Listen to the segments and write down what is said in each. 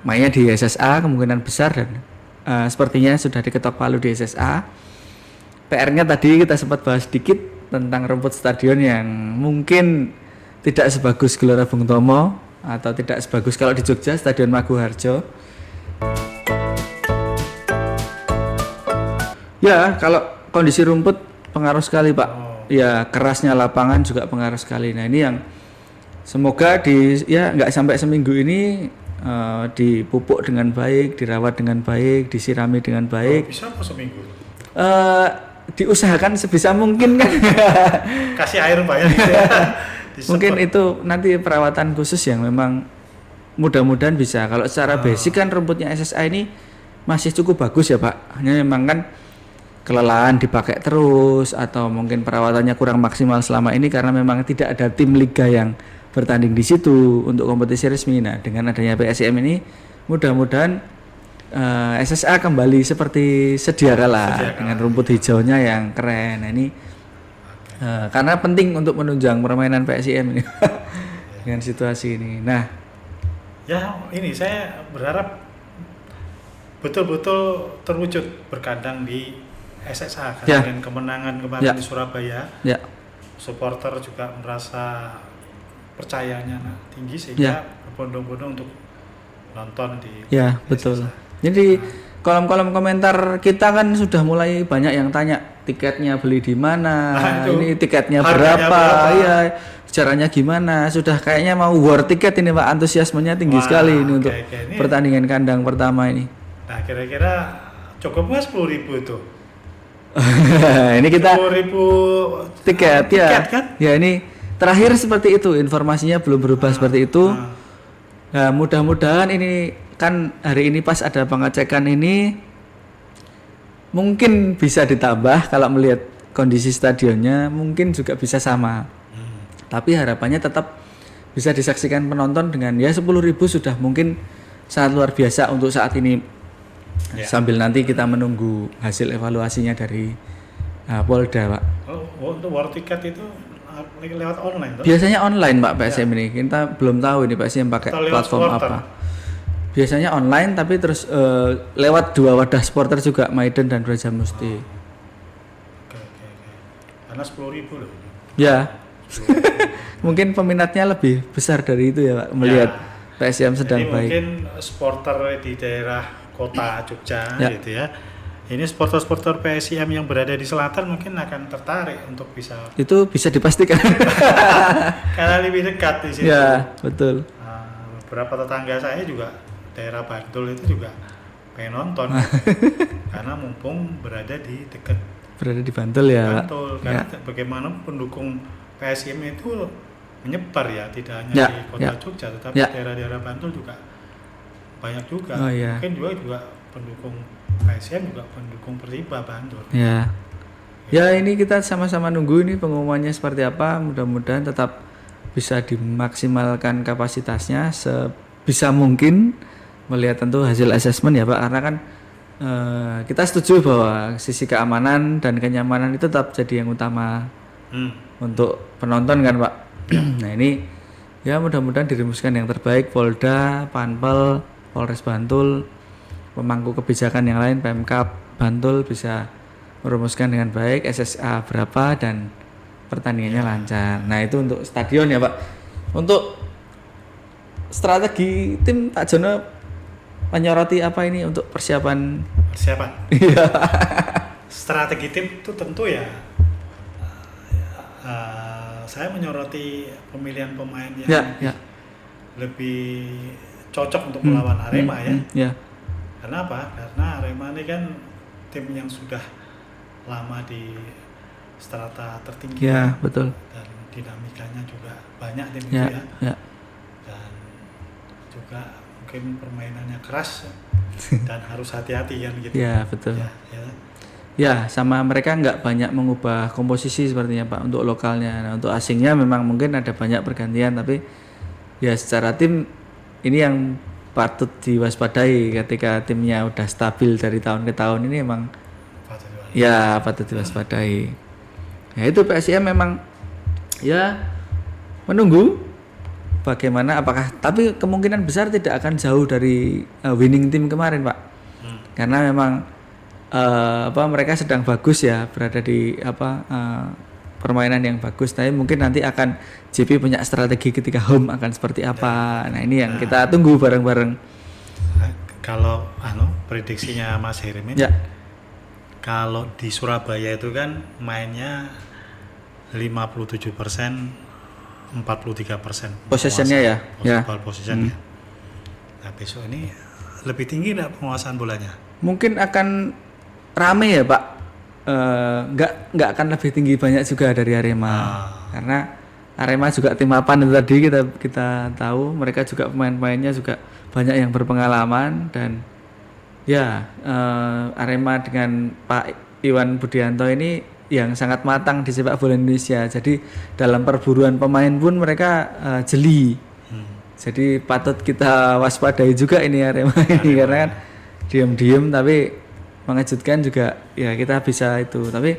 Mainnya di SSA kemungkinan besar dan sepertinya sudah diketok palu di SSA. PR-nya tadi kita sempat bahas sedikit tentang rumput stadion yang mungkin tidak sebagus Gelora Bung Tomo atau tidak sebagus kalau di Jogja Stadion Maguwarjo. Ya, kalau kondisi rumput pengaruh sekali Pak. Ya, kerasnya lapangan juga pengaruh sekali. Nah ini yang semoga nggak sampai seminggu ini dipupuk dengan baik, dirawat dengan baik, disirami dengan baik. Bisa apa seminggu? Diusahakan sebisa mungkin kan. Kasih air banyak gitu ya. Mungkin itu nanti perawatan khusus yang memang mudah-mudahan bisa. Kalau secara basic kan rumputnya SSA ini masih cukup bagus ya Pak. Hanya memang kan kelelahan dipakai terus atau mungkin perawatannya kurang maksimal selama ini karena memang tidak ada tim liga yang bertanding di situ untuk kompetisi resmi. Nah, dengan adanya PSIM ini mudah-mudahan SSA kembali seperti sedia kala dengan rumput hijaunya yang keren. Nah, ini karena penting untuk menunjang permainan PSIM ini dengan situasi ini. Nah, ya ini saya berharap betul-betul terwujud berkandang di SSA karena dengan kemenangan kemarin di Surabaya. Supporter juga merasa percayanya tinggi sehingga berbondong-bondong untuk nonton di betul. SSA. Jadi kolom-kolom komentar kita kan sudah mulai banyak yang tanya tiketnya beli di mana, ini tiketnya berapa, ya caranya gimana. Sudah kayaknya mau war tiket ini Pak, antusiasmenya tinggi sekali ini untuk pertandingan kandang pertama ini. Nah kira-kira cukup nggak 10.000 itu? Ini kita 10.000 tiket kan? Ya ini terakhir seperti itu, informasinya belum berubah seperti itu. Nah, mudah-mudahan ini kan hari ini pas ada pengecekan ini mungkin bisa ditambah kalau melihat kondisi stadionnya mungkin juga bisa sama. Tapi harapannya tetap bisa disaksikan penonton dengan ya 10.000 sudah mungkin sangat luar biasa untuk saat ini. Sambil nanti kita menunggu hasil evaluasinya dari Polda Pak. Untuk war tiket itu lewat online toh? Biasanya online Pak PSM ini. Kita belum tahu ini PSM pakai platform apa. Biasanya online tapi terus lewat dua wadah supporter juga, Maiden dan Brajamusti. Oke. Karena 10.000 loh. Ya. Mungkin peminatnya lebih besar dari itu ya Pak, melihat PSM sedang baik. Mungkin supporter di daerah kota Jogja gitu ya. Ini supporter PSIM yang berada di selatan mungkin akan tertarik untuk bisa. Itu bisa dipastikan. Karena lebih dekat di situ. Ya, betul. Beberapa tetangga saya juga daerah Bantul itu juga pengen nonton. Karena mumpung berada di Bantul ya. Bantul. Karena bagaimana pendukung PSIM itu menyebar ya, tidak hanya di kota Jogja, tetapi daerah-daerah Bantul juga banyak juga. Mungkin juga pendukung PSM juga pendukung Persiba Bantul. Ya ini kita sama-sama nunggu ini pengumumannya seperti apa. Mudah-mudahan tetap bisa dimaksimalkan kapasitasnya sebisa mungkin melihat tentu hasil asesmen ya Pak, karena kan kita setuju bahwa sisi keamanan dan kenyamanan itu tetap jadi yang utama untuk penonton kan Pak. Nah ini ya mudah-mudahan dirumuskan yang terbaik. Polda, Panpel, Polres Bantul, pemangku kebijakan yang lain, Pemkab Bantul bisa merumuskan dengan baik SSA berapa dan pertandingannya lancar. Nah itu untuk stadion ya Pak. Untuk strategi tim Pak Jono menyoroti apa ini untuk persiapan? Strategi tim itu tentu ya. Saya menyoroti pemilihan pemain yang lebih cocok untuk melawan Arema ya. Karena apa? Karena Arema ini kan tim yang sudah lama di strata tertinggi. Ya, betul. Dan dinamikanya juga banyak tim itu ya. Dan juga mungkin permainannya keras dan harus hati-hati kan gitu. Ya, betul. Ya, sama mereka nggak banyak mengubah komposisi sepertinya Pak untuk lokalnya. Nah, untuk asingnya memang mungkin ada banyak pergantian, tapi ya secara tim ini yang patut diwaspadai ketika timnya udah stabil dari tahun ke tahun ini emang patut diwaspadai. Ya itu PSIM memang ya menunggu bagaimana apakah tapi kemungkinan besar tidak akan jauh dari winning team kemarin Pak. Karena memang mereka sedang bagus ya, berada di permainan yang bagus. Tapi mungkin nanti akan JP punya strategi ketika home akan seperti apa. Nah ini yang kita tunggu bareng-bareng. Kalau prediksinya Mas Hermin, kalau di Surabaya itu kan mainnya 57%, 43% possessionnya ya. Possession ya. Nah besok ini lebih tinggi nggak penguasaan bolanya? Mungkin akan rame ya Pak. Nggak akan lebih tinggi banyak juga dari Arema. Karena Arema juga tim papan itu tadi kita tahu, mereka juga pemain-pemainnya juga banyak yang berpengalaman dan ya Arema dengan Pak Iwan Budianto ini yang sangat matang di sepak bola Indonesia. Jadi dalam perburuan pemain pun mereka jeli. Jadi patut kita waspadai juga ini Arema ini karena kan diam-diam tapi mengejutkan juga ya, kita bisa itu. Tapi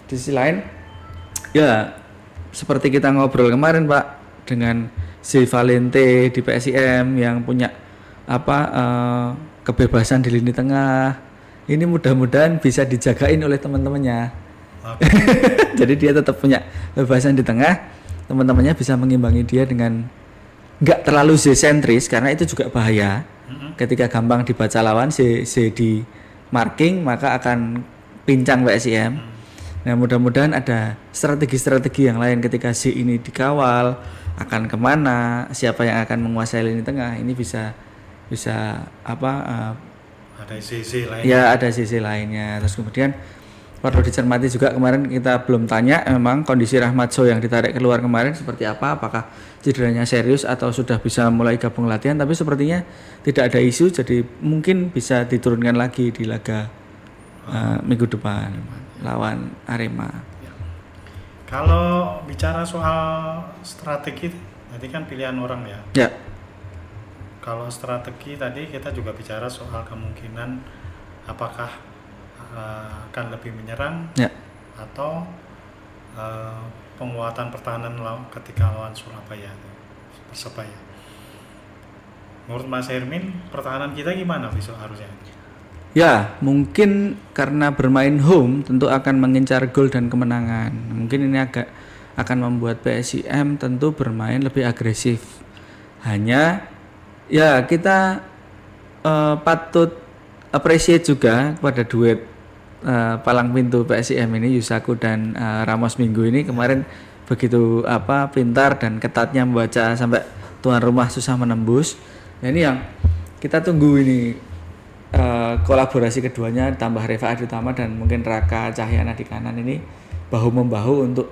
di sisi lain ya seperti kita ngobrol kemarin Pak dengan si Valente di PSIM yang punya kebebasan di lini tengah, ini mudah-mudahan bisa dijagain oleh teman-temannya. Jadi dia tetap punya kebebasan di tengah, teman-temannya bisa mengimbangi dia dengan nggak terlalu Z-sentris karena itu juga bahaya. Ketika gampang dibaca lawan, Z di marking maka akan pincang PSIM. Nah mudah-mudahan ada strategi-strategi yang lain ketika Z ini dikawal akan kemana, siapa yang akan menguasai lini tengah, ini bisa ada sisi lainnya. Ya ada sisi lainnya. Terus kemudian perlu dicermati juga, kemarin kita belum tanya memang kondisi Rahmat So yang ditarik keluar kemarin seperti apa, apakah cederanya serius atau sudah bisa mulai gabung latihan, tapi sepertinya tidak ada isu, jadi mungkin bisa diturunkan lagi di laga minggu depan lawan Arema. Kalau bicara soal strategi, nanti kan pilihan orang ya. Ya. Kalau strategi tadi kita juga bicara soal kemungkinan apakah akan lebih menyerang atau penguatan pertahanan ketika lawan Surabaya, Persebaya. Menurut Mas Hermin, pertahanan kita gimana besok harusnya? Ya, mungkin karena bermain home tentu akan mengincar gol dan kemenangan. Mungkin ini akan membuat PSIM tentu bermain lebih agresif. Hanya ya kita patut appreciate juga kepada duet palang pintu PSIM ini, Yusaku dan Ramos Minggu ini kemarin begitu pintar dan ketatnya membaca sampai tuan rumah susah menembus. Nah ini yang kita tunggu ini, kolaborasi keduanya tambah Reva Aditama dan mungkin Raka Cahyana di kanan ini bahu-membahu untuk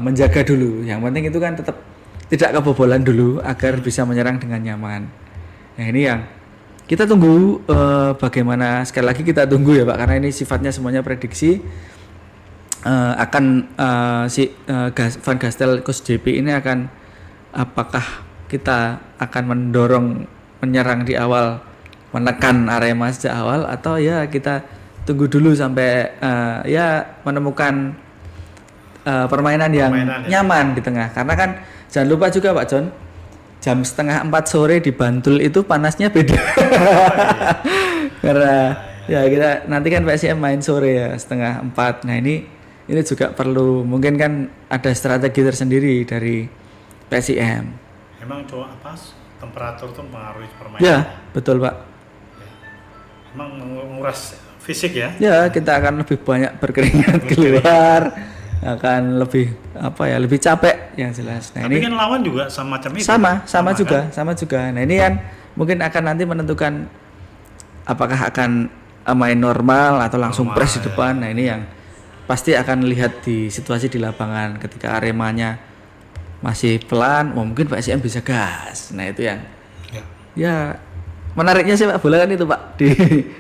menjaga dulu. Yang penting itu kan tetap tidak kebobolan dulu agar bisa menyerang dengan nyaman. Nah ini yang kita tunggu bagaimana, sekali lagi kita tunggu ya Pak, karena ini sifatnya semuanya prediksi. Van Gastel Coach JP ini akan, apakah kita akan mendorong menyerang di awal, menekan Arema sejak awal, atau ya kita tunggu dulu sampai menemukan permainan yang nyaman di tengah. Karena kan jangan lupa juga Pak John, jam 3:30 sore di Bantul itu panasnya beda. Karena ya kita nanti kan PSIM main sore ya 3:30. Nah ini juga perlu, mungkin kan ada strategi tersendiri dari PSIM. Emang temperatur tuh mempengaruhi permainan? Ya betul Pak. Emang menguras fisik ya? Ya kita akan lebih banyak berkeringat keluar. Akan lebih lebih capek yang jelas. Nah, tapi ini kan lawan juga semacam itu. Sama juga. Nah ini kan mungkin akan nanti menentukan apakah akan main normal atau langsung press di depan. Nah ini yang pasti akan lihat di situasi di lapangan. Ketika Aremanya masih pelan, mungkin PSIM bisa gas. Nah itu yang ya menariknya sepak bola kan itu Pak,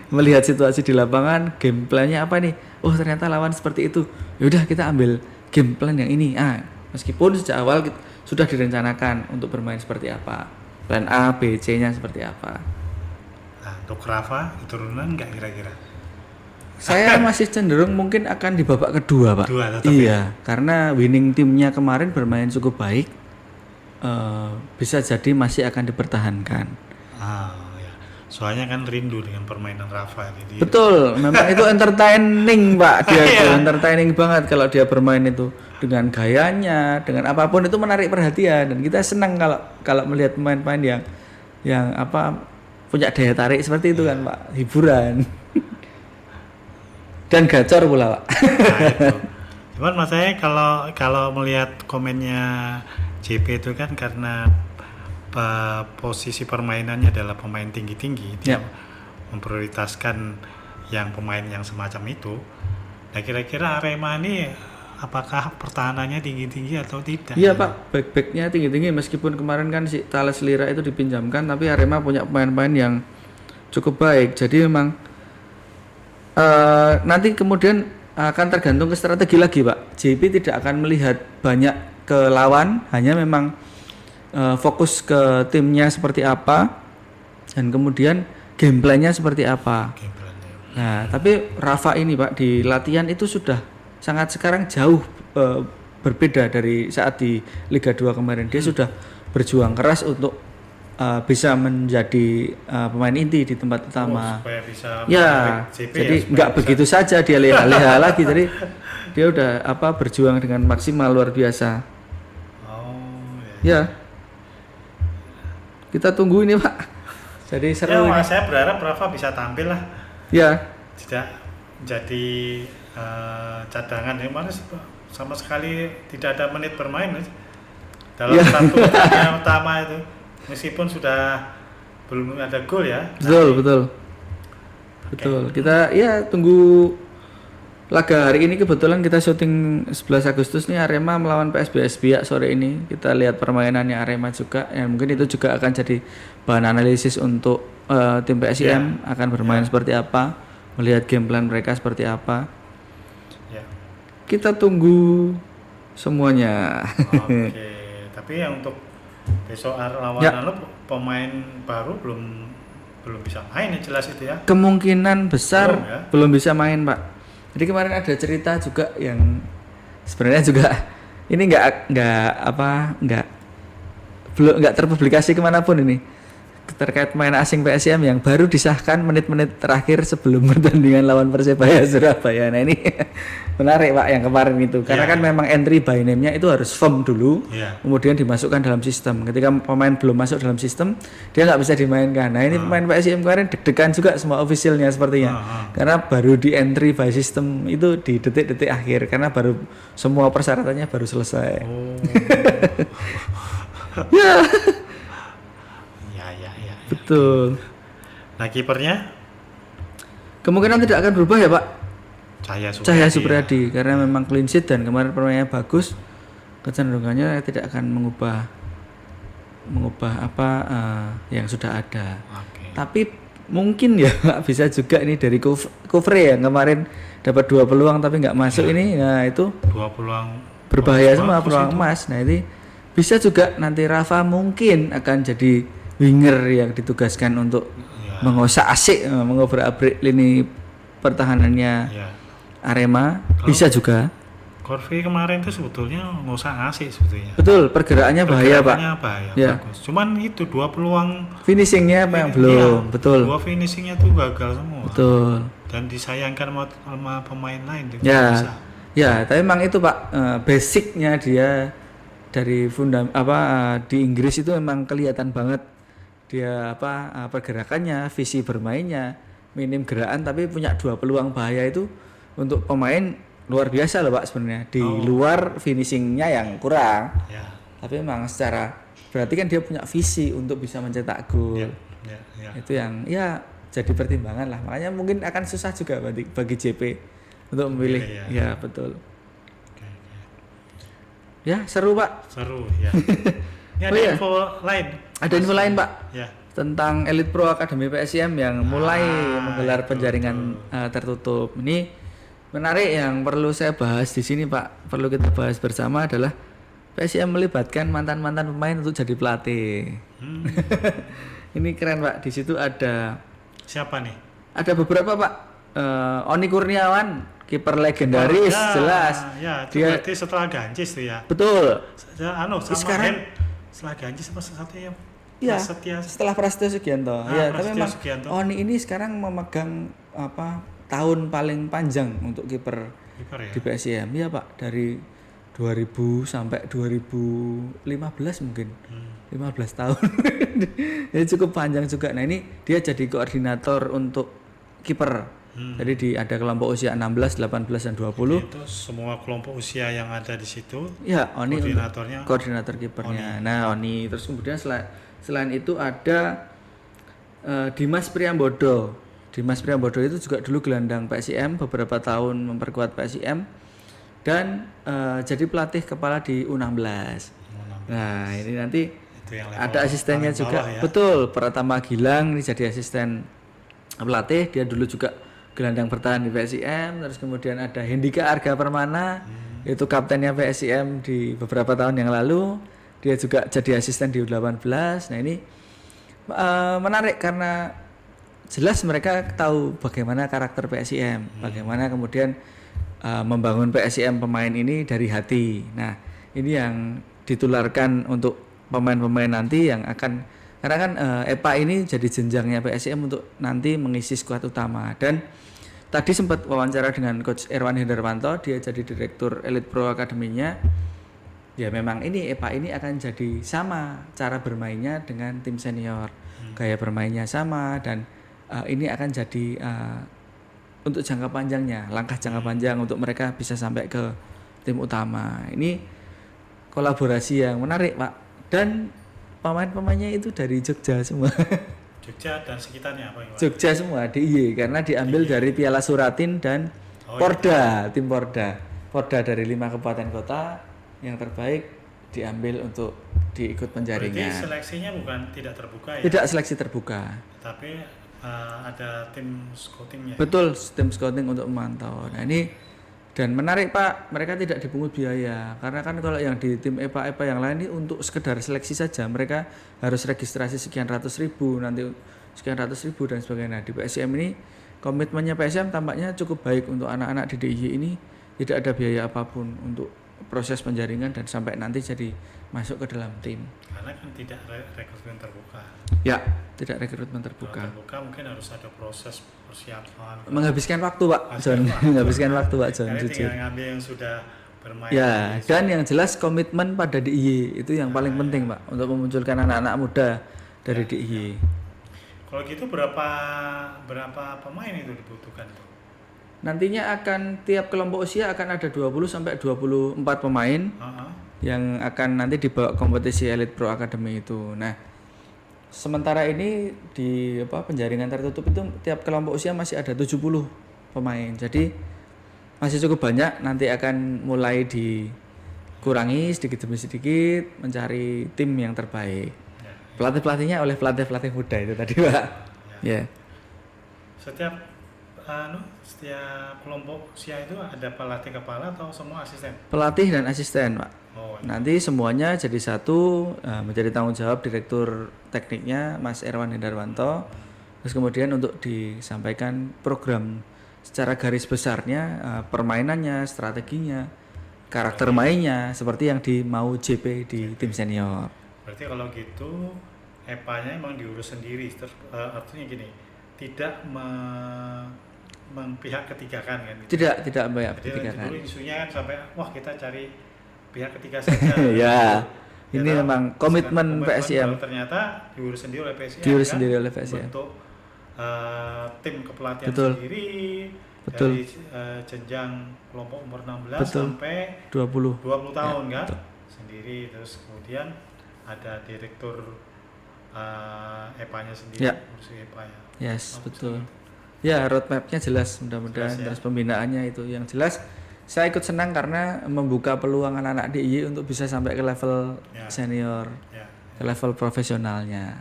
melihat situasi di lapangan, game plan-nya apa nih? Oh ternyata lawan seperti itu, yaudah kita ambil game plan yang ini. Meskipun sejak awal sudah direncanakan untuk bermain seperti apa, plan A, B, C-nya seperti apa. Nah untuk Rafa turunan nggak kira-kira? Saya masih cenderung mungkin akan di babak kedua Pak. Iya, karena winning timnya kemarin bermain cukup baik. bisa jadi masih akan dipertahankan. Ya. Soalnya kan rindu dengan permainan Rafa. Jadi betul, memang itu entertaining Pak, dia itu entertaining banget kalau dia bermain itu dengan gayanya, dengan apapun itu menarik perhatian dan kita senang kalau melihat pemain-pemain yang punya daya tarik seperti itu kan Pak, hiburan. Dan gacor pula Pak. Nah, itu. Cuman maksudnya kalau melihat komennya JP itu kan karena posisi permainannya adalah pemain tinggi-tinggi, dia memprioritaskan yang pemain yang semacam itu. Nah kira-kira Arema ini apakah pertahanannya tinggi-tinggi atau tidak? Iya Pak, back-backnya tinggi-tinggi meskipun kemarin kan si Thales Lira itu dipinjamkan, tapi Arema punya pemain-pemain yang cukup baik. Jadi memang nanti kemudian akan tergantung ke strategi lagi Pak. JP tidak akan melihat banyak ke lawan, hanya memang fokus ke timnya seperti apa dan kemudian gameplaynya seperti apa. Nah tapi Rafa ini Pak di latihan itu sudah sangat sekarang jauh berbeda dari saat di Liga 2 kemarin. Dia sudah berjuang keras untuk bisa menjadi pemain inti di tempat utama. Supaya bisa jadi nggak begitu saja dia leha-leha lagi. Jadi dia udah berjuang dengan maksimal luar biasa. Ya. Kita tunggu ini Pak. Jadi seru. Ya, saya berharap Rafa bisa tampil lah. Ya. Tidak jadi cadangan. Mana sama sekali tidak ada menit bermain dalam satu pertandingan utama itu. Meskipun sudah belum ada gol ya. Betul. Kita tunggu laga hari ini. Kebetulan kita syuting 11 Agustus nih Arema melawan PSBS Biak sore ini. Kita lihat permainannya Arema juga. Mungkin itu juga akan jadi bahan analisis untuk tim PSIM akan bermain seperti apa, melihat game plan mereka seperti apa. Kita tunggu semuanya. Oke. Tapi yang untuk besok lawan pemain baru belum bisa main ya, jelas itu ya. Kemungkinan besar belum bisa main Pak. Jadi kemarin ada cerita juga yang sebenarnya juga ini nggak terpublikasi kemanapun ini terkait pemain asing PSIM yang baru disahkan menit-menit terakhir sebelum pertandingan lawan Persebaya Surabaya. Nah ini menarik Pak yang kemarin itu karena kan memang entry by name-nya itu harus firm dulu, kemudian dimasukkan dalam sistem. Ketika pemain belum masuk dalam sistem dia nggak bisa dimainkan. Nah ini pemain PSIM kemarin deg-degan juga semua officialnya sepertinya karena baru di entry by system itu di detik-detik akhir karena baru semua persyaratannya baru selesai. Betul. Nah kipernya kemungkinan tidak akan berubah ya Pak. Cahya Supriyadi karena memang clean sheet dan kemarin permainannya bagus, kecenderungannya tidak akan mengubah yang sudah ada. Tapi mungkin ya bisa juga ini dari Kufre yang kemarin dapat 2 peluang tapi nggak masuk ini. Nah itu 2 peluang berbahaya semua, peluang emas. Nah ini bisa juga nanti Rafa mungkin akan jadi winger yang ditugaskan untuk mengosak asik, mengobrak-abrik lini pertahanannya Arema. Bisa juga. Korvi kemarin itu sebetulnya ngosak asik sebetulnya. Betul, pergerakannya bahaya Pak. Bagus. Cuman itu 2 peluang finishingnya yang belum. Betul. 2 finishingnya tuh gagal semua. Betul. Dan disayangkan sama pemain lain. Ya, tapi memang itu Pak basicnya dia dari di Inggris itu memang kelihatan banget. Dia pergerakannya, visi bermainnya, minim gerakan tapi punya 2 peluang bahaya itu untuk pemain luar biasa loh Pak sebenarnya. Di luar finishingnya yang kurang. Tapi memang secara berarti kan dia punya visi untuk bisa mencetak gol. Itu yang jadi pertimbangan lah. Makanya mungkin akan susah juga bagi JP untuk memilih. Ya betul. Ya seru Pak. Seru ya. Ini ada info lain. Ada info lain Pak tentang Elite Pro Academy PSIM yang mulai menggelar penjaringan tertutup. Ini menarik yang perlu saya bahas di sini Pak. Perlu kita bahas bersama adalah PSIM melibatkan mantan-mantan pemain untuk jadi pelatih. Ini keren Pak. Di situ ada siapa nih? Ada beberapa Pak. Oni Kurniawan, kiper legendaris jelas. Dia berarti setelah Gancis tuh ya. Betul. Sama sekarang setelah Ganji satu ya. Iya, setelah Prasetyo Sugianto. Ya, tapi memang Oni ini sekarang memegang tahun paling panjang untuk kiper ya? Di PSIM. Iya, Pak, dari 2000 sampai 2015 mungkin. 15 tahun. Jadi cukup panjang juga. Nah, ini dia jadi koordinator untuk kiper. Jadi ada kelompok usia 16, 18 dan 20. Itu semua kelompok usia yang ada di situ. Ya, Oni koordinator kipernya. Nah, Oni terus kemudian selain itu ada Dimas Priambodo. Dimas Priambodo itu juga dulu gelandang PSIM, beberapa tahun memperkuat PSIM dan jadi pelatih kepala di U16. Nah, ini nanti ada asistennya juga. Ya. Betul, Pratama Gilang ini jadi asisten pelatih. Dia dulu juga gelandang bertahan di PSIM. Terus kemudian ada Hendika Arga Permana, itu kaptennya PSIM di beberapa tahun yang lalu. Dia juga jadi asisten di U18. Nah, ini menarik karena jelas mereka tahu bagaimana karakter PSIM, bagaimana kemudian membangun PSIM pemain ini dari hati. Nah, ini yang ditularkan untuk pemain-pemain nanti yang akan, karena kan EPA ini jadi jenjangnya PSIM untuk nanti mengisi skuad utama. Dan tadi sempat wawancara dengan Coach Erwan Hendarwanto, dia jadi direktur Elite Pro Akademinya. Ya memang ini EPA ini akan jadi sama cara bermainnya dengan tim senior, gaya bermainnya sama, dan ini akan jadi untuk jangka panjangnya, langkah jangka panjang untuk mereka bisa sampai ke tim utama. Ini kolaborasi yang menarik, Pak. Dan pemain-pemainnya itu dari Jogja semua. Jogja dan sekitarnya apa? Jogja semua, DIY, karena diambil dari Piala Suratin dan Porda, tim Porda. Porda dari 5 kabupaten kota yang terbaik diambil untuk diikut penjaringan. Berarti seleksinya bukan tidak terbuka ya? Tidak seleksi terbuka. Tapi ada tim scoutingnya. Betul, tim scouting untuk memantau. Nah, ini dan menarik, Pak, mereka tidak dipungut biaya. Karena kan kalau yang di tim EPA yang lain ini untuk sekedar seleksi saja, mereka harus registrasi sekian ratus ribu, nanti sekian ratus ribu dan sebagainya. Di PSIM ini komitmennya PSIM tampaknya cukup baik untuk anak-anak di DIY ini, tidak ada biaya apapun untuk proses penjaringan dan sampai nanti jadi masuk ke dalam tim. Karena kan tidak rekrutmen terbuka. Ya, tidak rekrutmen terbuka. Kalau terbuka mungkin harus ada proses persiapan. Menghabiskan waktu, Pak John. Menghabiskan waktu, Pak John. Karena tinggal ngambil yang sudah bermain. Ya, dan yang jelas komitmen pada DIY itu yang paling penting, Pak, untuk memunculkan anak-anak muda dari DIY. Kalau gitu berapa pemain itu dibutuhkan, Pak? Nantinya akan tiap kelompok usia akan ada 20 sampai 24 pemain yang akan nanti dibawa kompetisi Elite Pro Academy itu. Nah, sementara ini di penjaringan tertutup itu tiap kelompok usia masih ada 70 pemain. Jadi masih cukup banyak, nanti akan mulai dikurangi sedikit demi sedikit mencari tim yang terbaik. Pelatih-pelatihnya oleh pelatih-pelatih muda itu tadi, Pak. Ya. Setiap kelompok usia itu ada pelatih kepala atau semua asisten? Pelatih dan asisten, Pak. Nanti semuanya jadi satu, menjadi tanggung jawab direktur tekniknya Mas Erwan Hendarwanto. Terus kemudian untuk disampaikan program secara garis besarnya, permainannya, strateginya, karakter mainnya seperti yang dimau JP di tim senior. Berarti kalau gitu EPA-nya emang diurus sendiri, artinya gini, tidak pihak ketiga kan? Gitu. Tidak pihak ketiga kan. Dulu isunya kan sampai kita cari pihak ketiga saja. Ya, ini memang komitmen PSIM. Ternyata diurus sendiri oleh PSIM. Sendiri oleh PSIM. Untuk tim kepelatihan sendiri. Dari jenjang kelompok umur 16 sampai 20 tahun kan? Betul. Sendiri, terus kemudian ada direktur EPA-nya sendiri, kursi EPA ya. Yes, betul. Ya, roadmap-nya jelas, mudah-mudahan terus pembinaannya itu yang jelas. Saya ikut senang karena membuka peluang anak-anak DIY untuk bisa sampai ke level senior, ke level profesionalnya.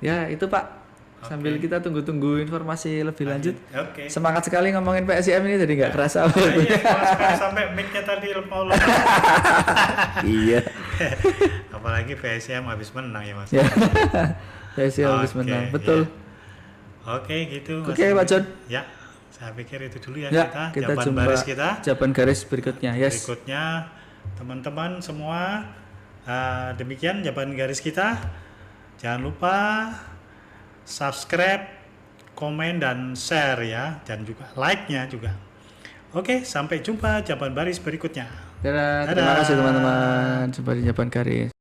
Ya, itu Pak. Sambil kita tunggu-tunggu informasi lebih lanjut. Semangat sekali ngomongin PSIM ini, jadi nggak kerasa. Sampai mic-nya tadi mau Iya. Apalagi PSIM habis menang ya, Mas. PSIM habis menang, betul. Oke, gitu. Oke, Pak John. Ya, saya pikir itu dulu ya, kita jawaban jumpa baris kita. Jawaban garis berikutnya, Berikutnya, teman-teman semua Demikian Jawaban Garis kita. Jangan lupa subscribe, komen dan share ya, dan juga like-nya juga. Oke, sampai jumpa Jawaban Baris berikutnya. Dadah. Terima kasih teman-teman. Jumpa di Jawaban Garis.